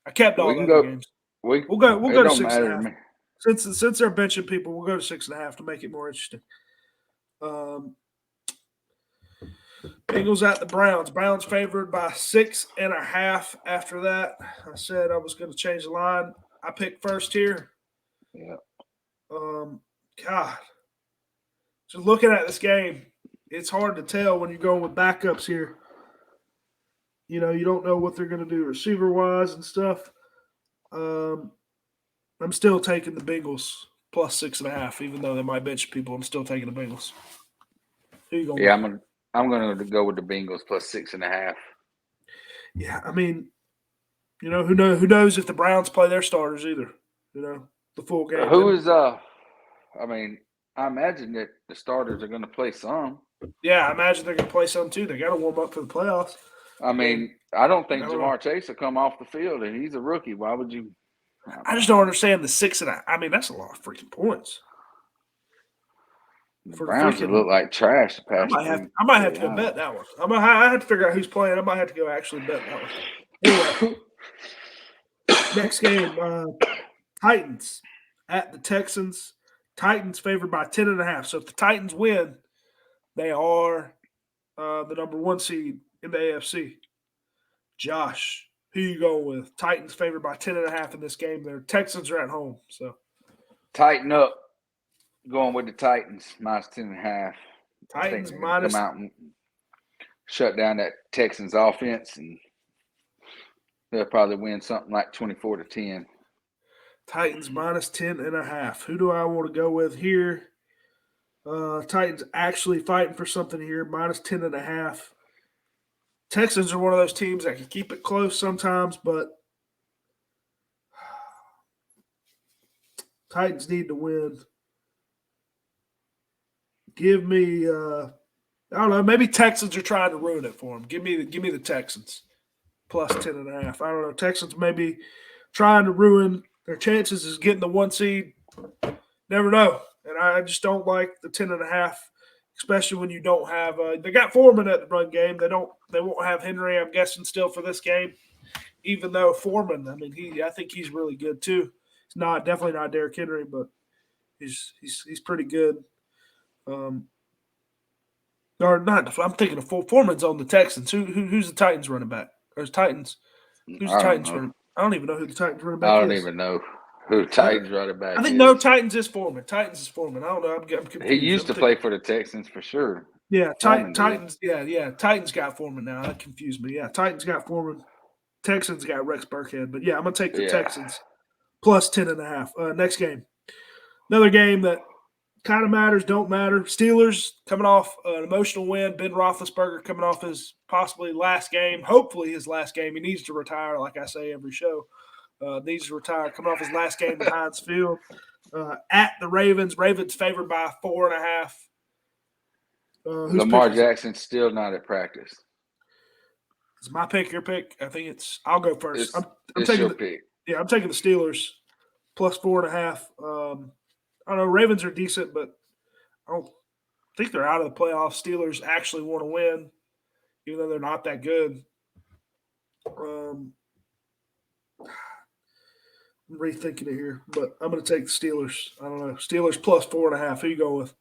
I kept all the other games. We'll go to 6.5. Since they're benching people, we'll go to 6.5 to make it more interesting. Bengals at the Browns. Browns favored by 6.5. After that, I said I was going to change the line. I picked first here. Yeah. God, just looking at this game, it's hard to tell when you're going with backups here. You don't know what they're going to do receiver wise and stuff. I'm still taking the Bengals plus 6.5, even though they might bench people. I'm still taking the Bengals. Who you going? Yeah, with? I'm going to go with the Bengals plus 6.5. Yeah, I mean, who knows if the Browns play their starters either. The full game. Who is I mean, I imagine that the starters are going to play some. Yeah, I imagine they're going to play some too. They got to warm up for the playoffs. I mean, I don't think Jamar Chase will come off the field, and he's a rookie. Why would you? I just don't understand the 6.5. I mean, that's a lot of freaking points. The Browns look like trash. I might have to go bet that one. I have to figure out who's playing. I might have to go actually bet that one. Anyway, next game, Titans at the Texans. Titans favored by 10.5. So if the Titans win, they are the number 1 seed in the AFC. Josh, who you going with? Titans favored by 10.5 in this game. Their Texans are at home. So tighten up. Going with the Titans, minus 10.5. I think Titans they're going to come minus. out and shut down that Texans offense, and they'll probably win something like 24-10. Titans minus 10.5. Who do I want to go with here? Titans actually fighting for something here, minus 10.5. Texans are one of those teams that can keep it close sometimes, but Titans need to win. Give me, I don't know, maybe Texans are trying to ruin it for them. Give me the Texans plus 10.5. I don't know. Texans maybe trying to ruin their chances of getting the 1 seed. Never know. And I just don't like the 10.5, especially when you don't have. They got Foreman at the run game. They won't have Henry. I'm guessing still for this game. Even though Foreman, I mean, I think he's really good too. He's definitely not Derrick Henry, but he's pretty good. Or not. I'm thinking of Foreman's on the Texans. Who's the Titans running back? Or Titans? Who's the I don't Titans know. running? I don't even know who the Titans running back I is. don't even know who the Titans running back I think is. no, Titans is Foreman. Titans is Foreman. I don't know. I'm confused. He used to play for the Texans for sure. Yeah, Foreman did. Titans. Yeah. Titans got Foreman now. That confused me. Yeah, Titans got Foreman. Texans got Rex Burkhead. But yeah, I'm gonna take the Texans plus 10.5. Next game, another game that kind of matters, don't matter. Steelers coming off an emotional win. Ben Roethlisberger coming off his possibly last game, hopefully his last game. He needs to retire, like I say every show. Needs to retire. Coming off his last game at Heinz Field. At the Ravens. Ravens favored by 4.5. Lamar Jackson's still not at practice. Is my pick your pick? I think I'll go first. I'm taking your pick. Yeah, I'm taking the Steelers plus 4.5. I don't know. Ravens are decent, but I don't think they're out of the playoffs. Steelers actually want to win, even though they're not that good. I'm rethinking it here, but I'm going to take the Steelers. I don't know. Steelers plus 4.5. Who you go with?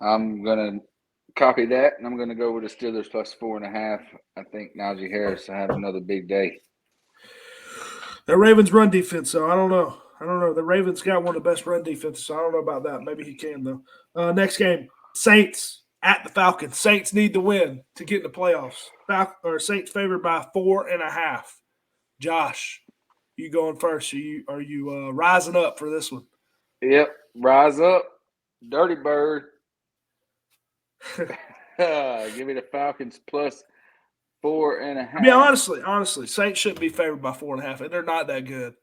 I'm going to copy that, and I'm going to go with the Steelers plus 4.5. I think Najee Harris will have another big day. That Ravens run defense, so I don't know. The Ravens got one of the best run defenses, so I don't know about that. Maybe he can, though. Next game, Saints at the Falcons. Saints need to win to get in the playoffs. Saints favored by 4.5. Josh, you going first? Are you rising up for this one? Yep, rise up. Dirty Bird. Give me the Falcons plus 4.5. I mean, honestly, Saints shouldn't be favored by 4.5. They're not that good.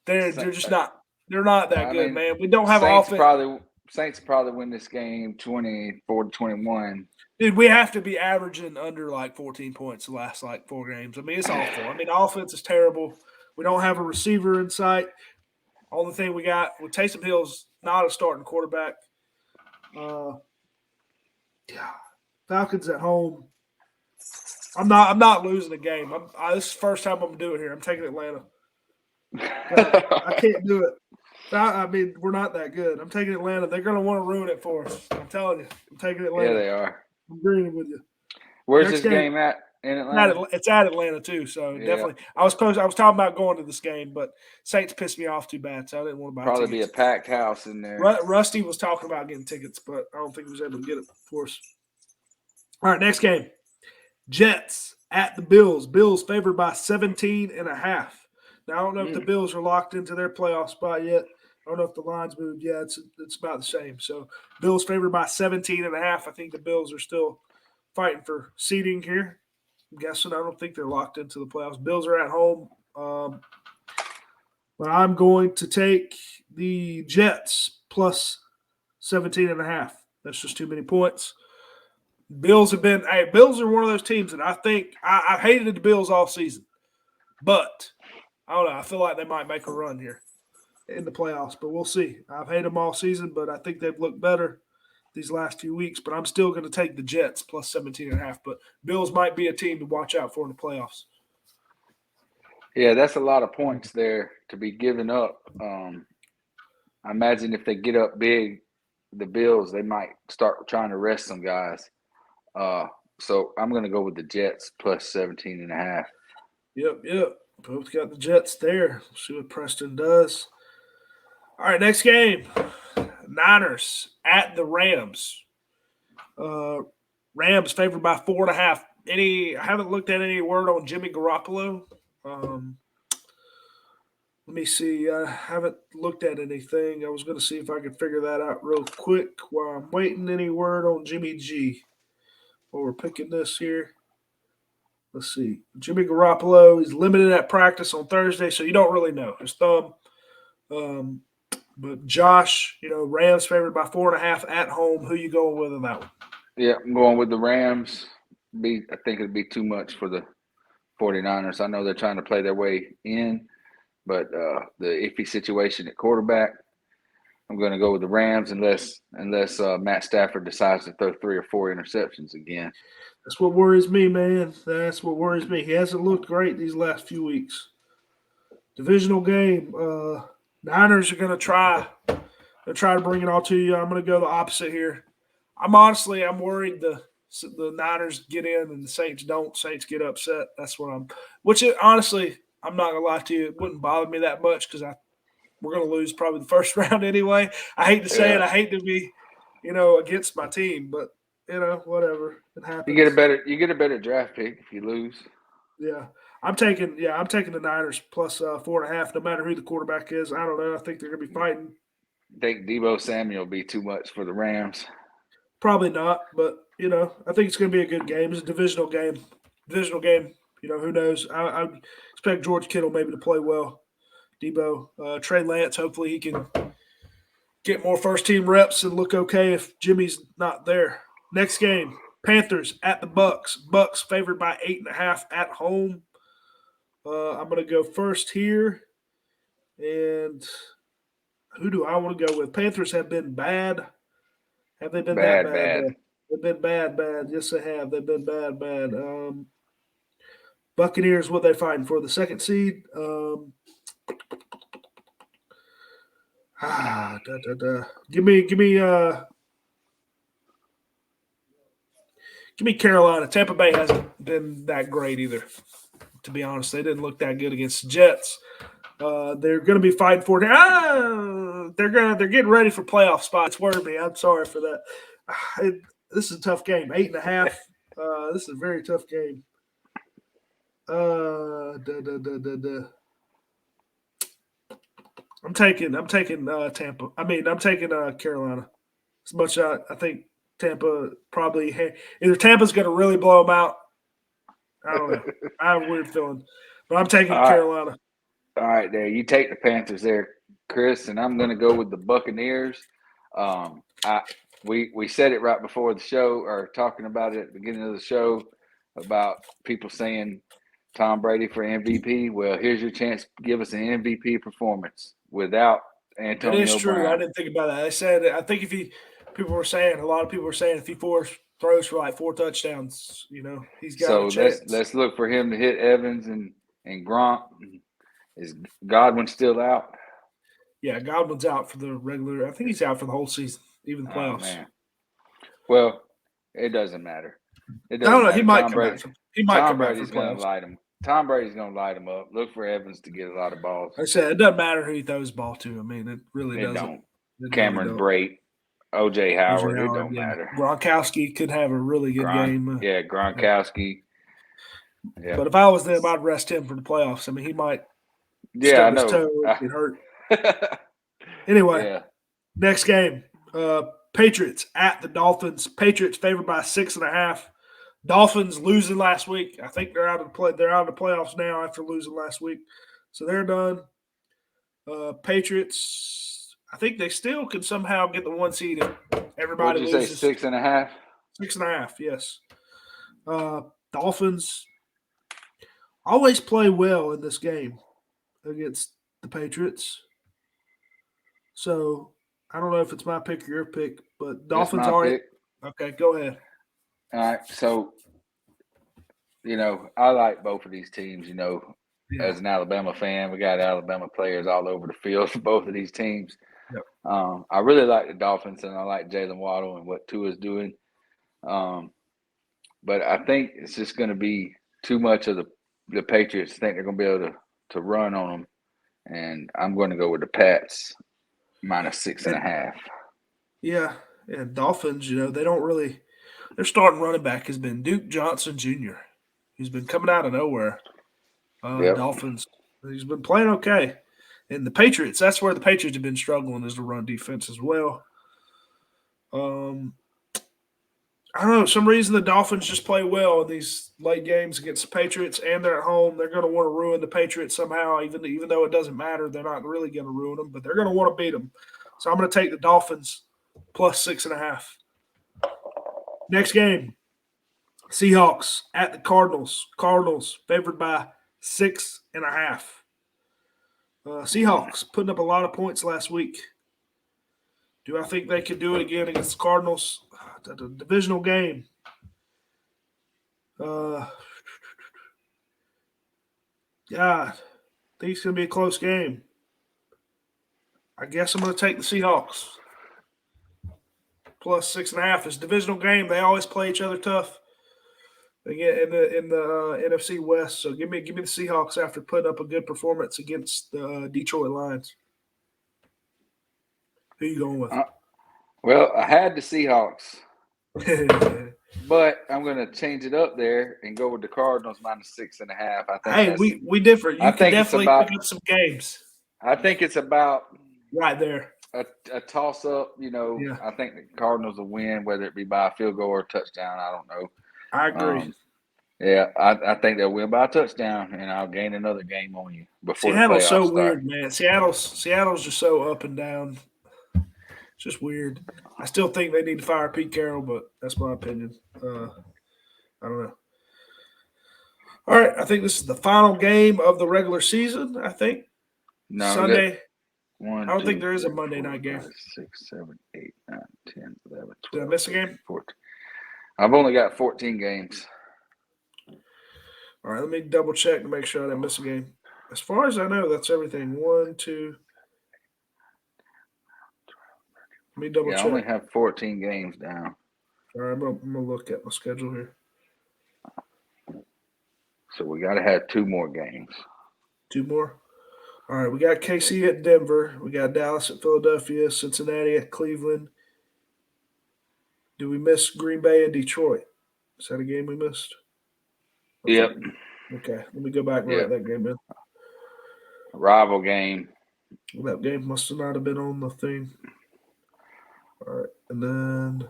They're just not. They're not that good, man. We don't have offense. Saints probably win this game 24-21. Dude, we have to be averaging under like 14 points the last like 4 games. I mean, it's awful. I mean, the offense is terrible. We don't have a receiver in sight. Only thing we got with Taysom Hill's not a starting quarterback. Falcons at home. I'm not losing a game. This is the first time I'm gonna do it here. I'm taking Atlanta. I can't do it. I mean, we're not that good. I'm taking Atlanta. They're gonna want to ruin it for us. I'm telling you. I'm taking Atlanta. Yeah, they are. I'm agreeing with you. Where's this game at? In Atlanta? It's at Atlanta too, so definitely. I was talking about going to this game, but Saints pissed me off too bad, so I didn't want to buy probably tickets. Be a packed house in there. Rusty was talking about getting tickets, but I don't think he was able to get it for us. All right, next game. Jets at the Bills. Bills favored by 17.5. Now, I don't know if the Bills are locked into their playoff spot yet. I don't know if the line's moved. Yeah, it's about the same. So, Bills favored by 17.5. I think the Bills are still fighting for seeding here. I'm guessing. I don't think they're locked into the playoffs. Bills are at home. But I'm going to take the Jets plus 17.5. That's just too many points. Bills are one of those teams that I think I hated the Bills all season. But I don't know. I feel like they might make a run here in the playoffs, but we'll see. I've hated them all season, but I think they've looked better these last few weeks. But I'm still going to take the Jets plus 17.5. But Bills might be a team to watch out for in the playoffs. Yeah, that's a lot of points there to be given up. I imagine if they get up big, the Bills, they might start trying to rest some guys. So I'm going to go with the Jets plus 17.5. Yep. Both got the Jets there. Let's see what Preston does. All right, next game. Niners at the Rams. Rams favored by 4.5. I haven't looked at any word on Jimmy Garoppolo. Let me see. I haven't looked at anything. I was going to see if I could figure that out real quick while I'm waiting. Any word on Jimmy G? While we're picking this here. Let's see. Jimmy Garoppolo is limited at practice on Thursday, so you don't really know his thumb. But Josh, Rams favored by 4.5 at home. Who you going with in that one? Yeah, I'm going with the Rams. I think it'd be too much for the 49ers. I know they're trying to play their way in, but the iffy situation at quarterback, I'm going to go with the Rams unless Matt Stafford decides to throw 3 or 4 interceptions again. That's what worries me, man. That's what worries me. He hasn't looked great these last few weeks. Divisional game. Niners are going to try. They'll try to bring it all to you. I'm going to go the opposite here. I'm worried the Niners get in and the Saints don't. Saints get upset. That's what honestly, I'm not going to lie to you. It wouldn't bother me that much because we're going to lose probably the first round anyway. I hate to say it. I hate to be, against my team, but whatever. It happens. You get a better draft pick if you lose. Yeah. I'm taking the Niners plus 4.5, no matter who the quarterback is. I don't know. I think they're gonna be fighting. I think Deebo Samuel will be too much for the Rams. Probably not, but I think it's gonna be a good game. It's a divisional game. Who knows? I expect George Kittle maybe to play well. Deebo, Trey Lance, hopefully he can get more first team reps and look okay if Jimmy's not there. Next game, Panthers at the Bucks. Bucks favored by 8.5 at home. I'm going to go first here. And who do I want to go with? Panthers have been bad. Have they been that bad? They've been bad. Yes, they have. They've been bad. Buccaneers, what they fighting for? The second seed? Give me Carolina. Tampa Bay hasn't been that great either. To be honest, they didn't look that good against the Jets. They're going to be fighting for it. They're getting ready for playoff spots. Worry me. I'm sorry for that. This is a tough game. 8.5. This is a very tough game. I'm taking Tampa. I'm taking Carolina. As much I think Tampa probably either Tampa's going to really blow them out. I don't know. I have a weird feeling, but I'm taking Carolina. All right, there. You take the Panthers there, Chris, and I'm going to go with the Buccaneers. We said it right before the show, or talking about it at the beginning of the show, about people saying Tom Brady for MVP. Well, here's your chance. Give us an MVP performance without Antonio Brown. It is true. I didn't think about that. They said, I think a lot of people were saying if he throws for like 4 touchdowns, he's got a chance. So let's look for him to hit Evans and Gronk. Is Godwin still out? Yeah, Godwin's out for the regular. I think he's out for the whole season, even the playoffs. Man. Well, it doesn't matter. I don't know. He might come back. Tom Brady's going to light him. Tom Brady's going to light him up. Look for Evans to get a lot of balls. Like I said, it doesn't matter who he throws the ball to. It really doesn't. Don't. Cameron Brate, O.J. Howard, it don't matter. Gronkowski could have a really good game. Yeah, Gronkowski. Yeah. But if I was them, I'd rest him for the playoffs. He might stub his toe and get hurt. Anyway, next game. Patriots at the Dolphins. Patriots favored by 6.5. Dolphins losing last week. I think they're out of the playoffs now after losing last week. So they're done. Patriots, I think they still can somehow get the 1 seed if everybody loses. What did you say, 6.5? 6.5, yes. Dolphins always play well in this game against the Patriots. So I don't know if it's my pick or your pick, but Dolphins are it. Okay, go ahead. All right. So, I like both of these teams, As an Alabama fan, we got Alabama players all over the field for both of these teams. Yep. I really like the Dolphins, and I like Jalen Waddle and what Tua's doing. But I think it's just going to be too much of the Patriots think they're going to be able to run on them. And I'm going to go with the Pats minus 6.5. Yeah, and Dolphins, they don't really – their starting running back has been Duke Johnson Jr. He's been coming out of nowhere. Yep. Dolphins, he's been playing okay. And the Patriots, that's where the Patriots have been struggling, is the run defense as well. I don't know. For some reason the Dolphins just play well in these late games against the Patriots, and they're at home. They're going to want to ruin the Patriots somehow, even though it doesn't matter. They're not really going to ruin them, but they're going to want to beat them. So I'm going to take the Dolphins plus 6.5. Next game, Seahawks at the Cardinals. Cardinals favored by 6.5. Seahawks putting up a lot of points last week. Do I think they could do it again against the Cardinals? The divisional game. God, I think it's going to be a close game. I guess I'm going to take the Seahawks. Plus 6.5. It's a divisional game. They always play each other tough. They get in the NFC West. So give me the Seahawks after putting up a good performance against the Detroit Lions. Who you going with? Well, I had the Seahawks, but I'm going to change it up there and go with the Cardinals minus 6.5. I think we differ. You can definitely pick up some games. I think it's about right there. A toss up. Yeah. I think the Cardinals will win, whether it be by a field goal or a touchdown. I don't know. I agree. Yeah, I think they'll win by a touchdown, and I'll gain another game on you before Seattle's the playoffs so weird, man. Seattle's just so up and down. It's just weird. I still think they need to fire Pete Carroll, but that's my opinion. I don't know. All right, I think this is the final game of the regular season. I think Sunday. I don't think there is a Monday night game. 6, 7, 8, 9, 10, 11, 12. Did I miss a game? 14. I've only got 14 games. All right, let me double check to make sure I didn't miss a game. As far as I know, that's everything. 1, 2. Let me double check. I only have 14 games down. All right, I'm gonna look at my schedule here. So we got to have 2 more games. 2 more? All right, we got KC at Denver. We got Dallas at Philadelphia, Cincinnati at Cleveland. Did we miss Green Bay and Detroit? Is that a game we missed? Yep. Okay, let me go back and write that game in. Rival game. Well, that game must not have been on the thing. All right, and then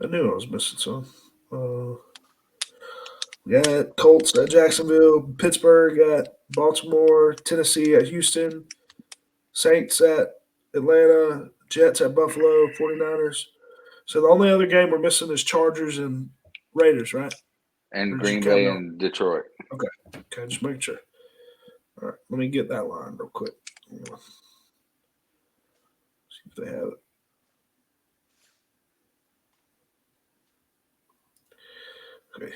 I knew I was missing some. We got Colts at Jacksonville, Pittsburgh at Baltimore, Tennessee at Houston, Saints at Atlanta, Jets at Buffalo, 49ers. So the only other game we're missing is Chargers and Raiders, right? And Green Bay and Detroit. Okay, just making sure. All right, let me get that line real quick. See if they have it. Okay.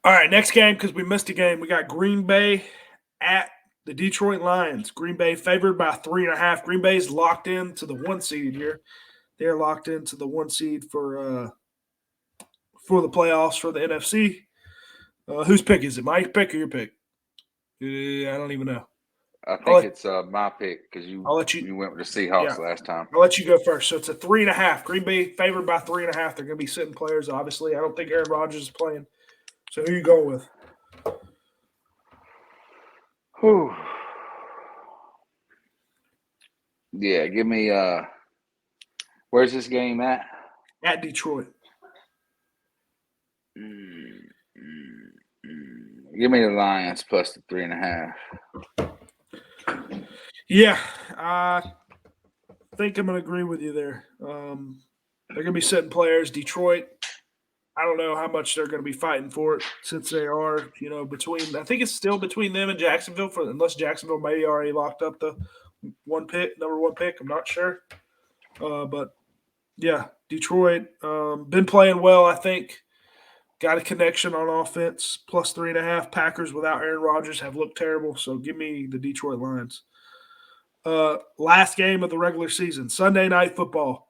All right, next game, because we missed a game. We got Green Bay at the Detroit Lions. Green Bay favored by 3.5. Green Bay's locked into the 1 seed here. They're locked into the 1 seed for the playoffs for the NFC. Whose pick is it? My pick or your pick? I don't even know. I think it's my pick because you went with the Seahawks last time. I'll let you go first. So it's a 3.5. Green Bay favored by 3.5. They're going to be sitting players, obviously. I don't think Aaron Rodgers is playing. So who are you going with? Whew. Yeah, give me where's this game at? At Detroit. Give me the Lions plus the 3.5. Yeah, I think I'm going to agree with you there. They're going to be sitting players. Detroit, I don't know how much they're going to be fighting for it since they are, between – I think it's still between them and Jacksonville, unless Jacksonville may already locked up the number 1 pick. I'm not sure. But, yeah, Detroit been playing well, I think. Got a connection on offense, plus 3.5. Packers without Aaron Rodgers have looked terrible, so give me the Detroit Lions. Last game of the regular season, Sunday Night Football.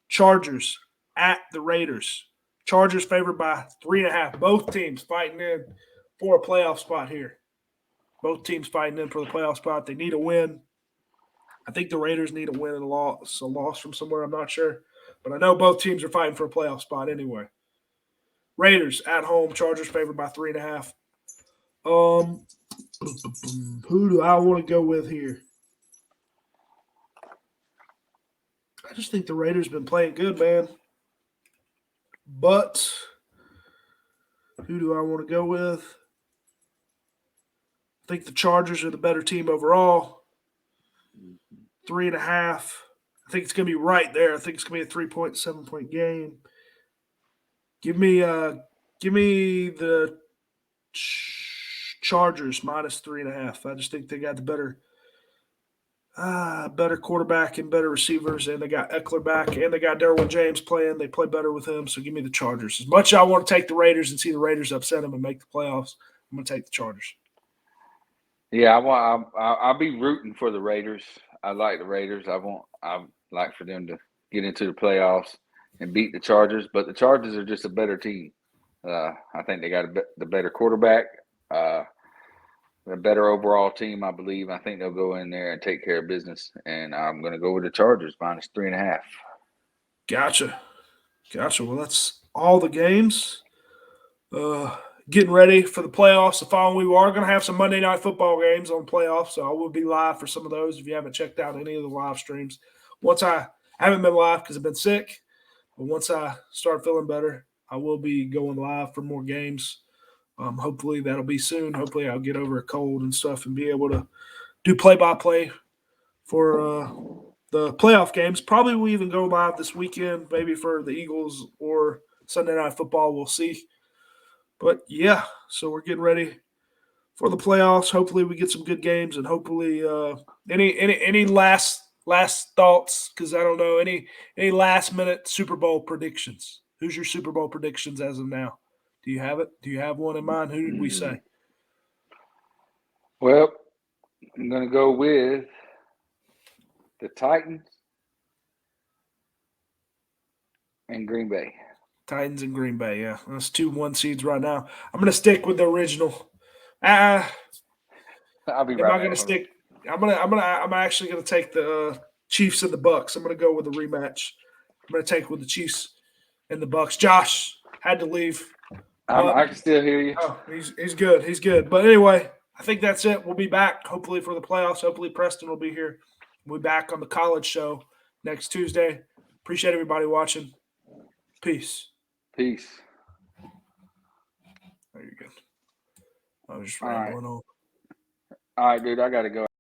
Chargers at the Raiders. Chargers favored by 3.5. Both teams fighting in for a playoff spot here. Both teams fighting in for the playoff spot. They need a win. I think the Raiders need a win and a loss from somewhere. I'm not sure. But I know both teams are fighting for a playoff spot anyway. Raiders at home. Chargers favored by 3.5. Who do I want to go with here? I just think the Raiders been playing good, man. But who do I want to go with? I think the Chargers are the better team overall. 3.5. I think it's going to be right there. I think it's going to be a 3.7-point game. Give me the Chargers minus 3.5. I just think they got the better quarterback and better receivers, and they got Eckler back, and they got Derwin James playing. They play better with him, so give me the Chargers. As much as I want to take the Raiders and see the Raiders upset them and make the playoffs, I'm going to take the Chargers. Yeah, I'll be rooting for the Raiders. I like the Raiders. I like for them to get into the playoffs and beat the Chargers, but the Chargers are just a better team. I think they got the better quarterback, a better overall team, I believe. I think they'll go in there and take care of business, and I'm going to go with the Chargers minus 3.5. Gotcha. Well, that's all the games. Getting ready for the playoffs the following week. We are going to have some Monday Night Football games on playoffs, so I will be live for some of those if you haven't checked out any of the live streams. I haven't been live because I've been sick, but once I start feeling better, I will be going live for more games. Hopefully that'll be soon. Hopefully I'll get over a cold and stuff and be able to do play-by-play for the playoff games. Probably we'll even go live this weekend, maybe for the Eagles or Sunday Night Football. We'll see. But yeah, so we're getting ready for the playoffs. Hopefully we get some good games, and hopefully any last thoughts, because I don't know, any last minute Super Bowl predictions. Who's your Super Bowl predictions as of now? Do you have it? Do you have one in mind? Who did we say? Well, I'm going to go with the Titans and Green Bay. Titans and Green Bay, yeah. That's 2 1 seeds right now. I'm going to stick with the original. I'll be right. I'm going to stick. I'm actually going to take the Chiefs and the Bucks. I'm going to go with the rematch. I'm going to take with the Chiefs and the Bucks. Josh had to leave. I can still hear you. Oh, he's good. He's good. But anyway, I think that's it. We'll be back hopefully for the playoffs. Hopefully Preston will be here. We'll be back on the college show next Tuesday. Appreciate everybody watching. Peace. Peace. There you go. I was just rambling on. All right, dude. I got to go.